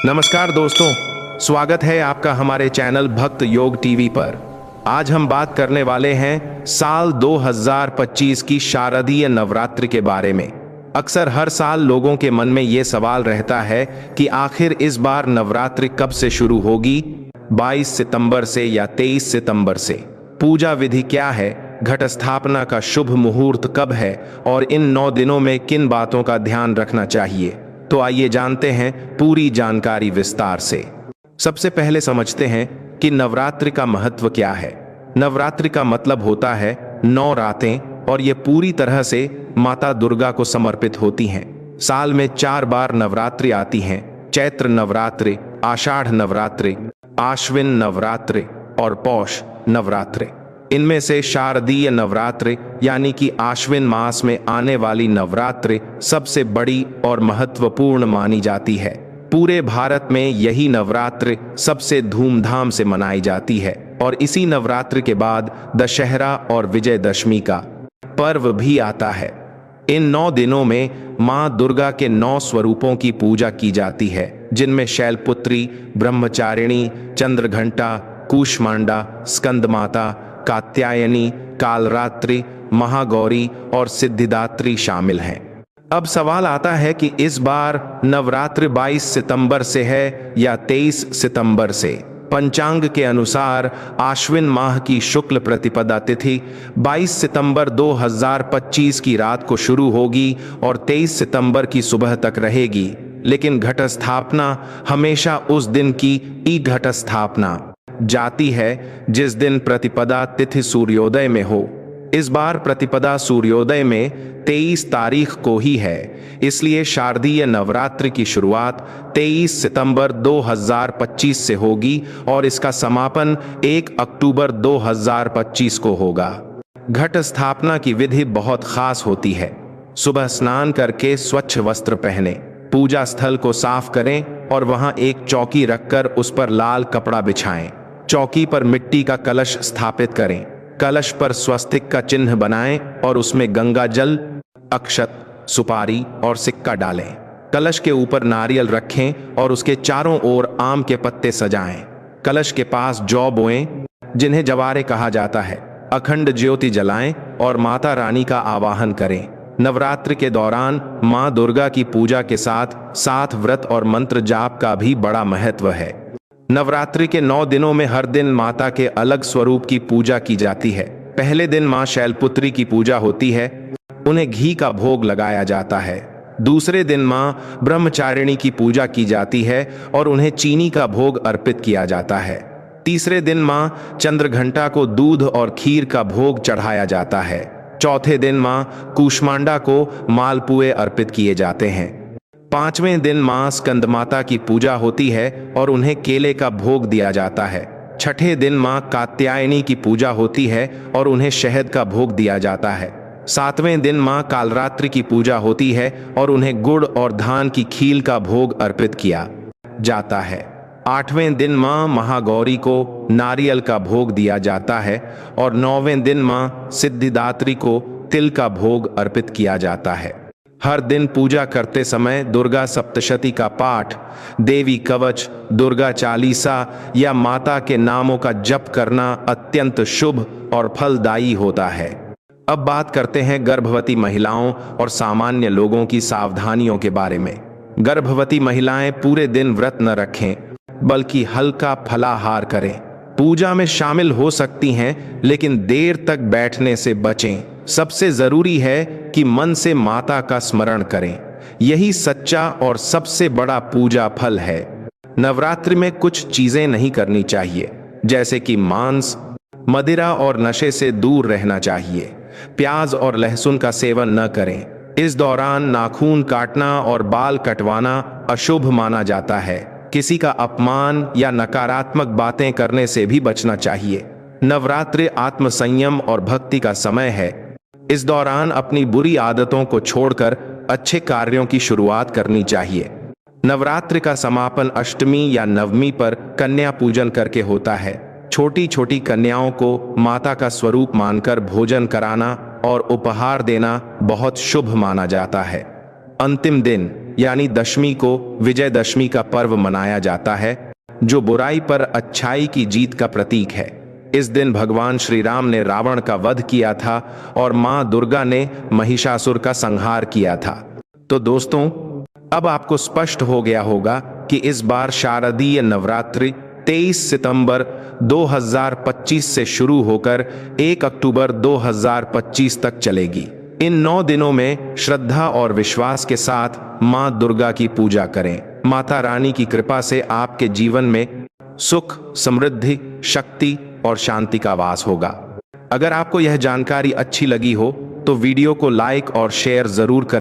नमस्कार दोस्तों, स्वागत है आपका हमारे चैनल भक्त योग टीवी पर। आज हम बात करने वाले हैं साल 2025 की शारदीय नवरात्रि के बारे में। अक्सर हर साल लोगों के मन में ये सवाल रहता है कि आखिर इस बार नवरात्रि कब से शुरू होगी, 22 सितंबर से या 23 सितंबर से? पूजा विधि क्या है, घट स्थापना का शुभ मुहूर्त कब है और इन 9 दिनों में किन बातों का ध्यान रखना चाहिए? तो आइए जानते हैं पूरी जानकारी विस्तार से। सबसे पहले समझते हैं कि नवरात्रि का महत्व क्या है। नवरात्रि का मतलब होता है 9 रातें, और ये पूरी तरह से माता दुर्गा को समर्पित होती हैं। साल में 4 बार नवरात्रि आती हैं: चैत्र नवरात्रि, आषाढ़ नवरात्रि, आश्विन नवरात्रि और पौष नवरात्रि। इनमें से शारदीय नवरात्रि यानी कि आश्विन मास में आने वाली नवरात्रि सबसे बड़ी और महत्वपूर्ण मानी जाती है। पूरे भारत में यही नवरात्रि सबसे धूमधाम से मनाई जाती है और इसी नवरात्रि के बाद दशहरा और विजयदशमी का पर्व भी आता है। इन 9 दिनों में मां दुर्गा के 9 स्वरूपों की पूजा की जाती है, जिनमें शैलपुत्री, ब्रह्मचारिणी, चंद्रघंटा, कूष्मांडा, स्कंदमाता, कात्यायनी, कालरात्रि, महागौरी और सिद्धिदात्री शामिल हैं। अब सवाल आता है कि इस बार नवरात्रि 22 सितंबर से है या 23 सितंबर से? पंचांग के अनुसार आश्विन माह की शुक्ल प्रतिपदा तिथि 22 सितंबर 2025 की रात को शुरू होगी और 23 सितंबर की सुबह तक रहेगी, लेकिन घट स्थापना हमेशा उस दिन की ई घट स्थापना जाती है जिस दिन प्रतिपदा तिथि सूर्योदय में हो। इस बार प्रतिपदा सूर्योदय में 23 तारीख को ही है, इसलिए शारदीय नवरात्रि की शुरुआत 23 सितंबर 2025 से होगी और इसका समापन 1 अक्टूबर 2025 को होगा। घट स्थापना की विधि बहुत खास होती है। सुबह स्नान करके स्वच्छ वस्त्र पहने, पूजा स्थल को साफ करें और वहां एक चौकी रखकर उस पर लाल कपड़ा बिछाएं। चौकी पर मिट्टी का कलश स्थापित करें। कलश पर स्वस्तिक का चिन्ह बनाएं और उसमें गंगा जल, अक्षत, सुपारी और सिक्का डालें। कलश के ऊपर नारियल रखें और उसके चारों ओर आम के पत्ते सजाएं। कलश के पास जौ बोएं, जिन्हें जवारे कहा जाता है। अखंड ज्योति जलाएं और माता रानी का आवाहन करें। नवरात्रि के दौरान मां दुर्गा की पूजा के साथ साथ व्रत और मंत्र जाप का भी बड़ा महत्व है। नवरात्रि के 9 दिनों में हर दिन माता के अलग स्वरूप की पूजा की जाती है। पहले दिन मां शैलपुत्री की पूजा होती है, उन्हें घी का भोग लगाया जाता है। दूसरे दिन मां ब्रह्मचारिणी की पूजा की जाती है और उन्हें चीनी का भोग अर्पित किया जाता है। तीसरे दिन मां चंद्रघंटा को दूध और खीर का भोग चढ़ाया जाता है। चौथे दिन मां कूष्मांडा को मालपुए अर्पित किए जाते हैं। 5वें दिन मां स्कंदमाता की पूजा होती है और उन्हें केले का भोग दिया जाता है। छठे दिन मां कात्यायनी की पूजा होती है और उन्हें शहद का भोग दिया जाता है। 7वें दिन मां कालरात्रि की पूजा होती है और उन्हें गुड़ और धान की खील का भोग अर्पित किया जाता है। 8वें दिन मां महागौरी को नारियल का भोग दिया जाता है और 9वें दिन मां सिद्धिदात्री को तिल का भोग अर्पित किया जाता है। हर दिन पूजा करते समय दुर्गा सप्तशती का पाठ, देवी कवच, दुर्गा चालीसा या माता के नामों का जप करना अत्यंत शुभ और फलदायी होता है। अब बात करते हैं गर्भवती महिलाओं और सामान्य लोगों की सावधानियों के बारे में। गर्भवती महिलाएं पूरे दिन व्रत न रखें, बल्कि हल्का फलाहार करें। पूजा में शामिल हो सकती हैं, लेकिन देर तक बैठने से बचें। सबसे जरूरी है कि मन से माता का स्मरण करें। यही सच्चा और सबसे बड़ा पूजा फल है। नवरात्रि में कुछ चीजें नहीं करनी चाहिए, जैसे कि मांस, मदिरा और नशे से दूर रहना चाहिए। प्याज और लहसुन का सेवन न करें। इस दौरान नाखून काटना और बाल कटवाना अशुभ माना जाता है। किसी का अपमान या नकारात्मक बातें करने से भी बचना चाहिए। नवरात्रि आत्मसंयम और भक्ति का समय है। इस दौरान अपनी बुरी आदतों को छोड़कर अच्छे कार्यों की शुरुआत करनी चाहिए। नवरात्रि का समापन अष्टमी या नवमी पर कन्या पूजन करके होता है। छोटी छोटी कन्याओं को माता का स्वरूप मानकर भोजन कराना और उपहार देना बहुत शुभ माना जाता है। अंतिम दिन यानी दशमी को विजयदशमी का पर्व मनाया जाता है, जो बुराई पर अच्छाई की जीत का प्रतीक है। इस दिन भगवान श्री राम ने रावण का वध किया था और मां दुर्गा ने महिषासुर का संहार किया था। तो दोस्तों, अब आपको स्पष्ट हो गया होगा कि इस बार शारदीय नवरात्रि 23 सितंबर 2025 से शुरू होकर 1 अक्टूबर 2025 तक चलेगी। इन 9 दिनों में श्रद्धा और विश्वास के साथ मां दुर्गा की पूजा करें। माता रानी की कृपा से आपके जीवन में सुख, समृद्धि, शक्ति और शांति का वास होगा। अगर आपको यह जानकारी अच्छी लगी हो तो वीडियो को लाइक और शेयर जरूर करें।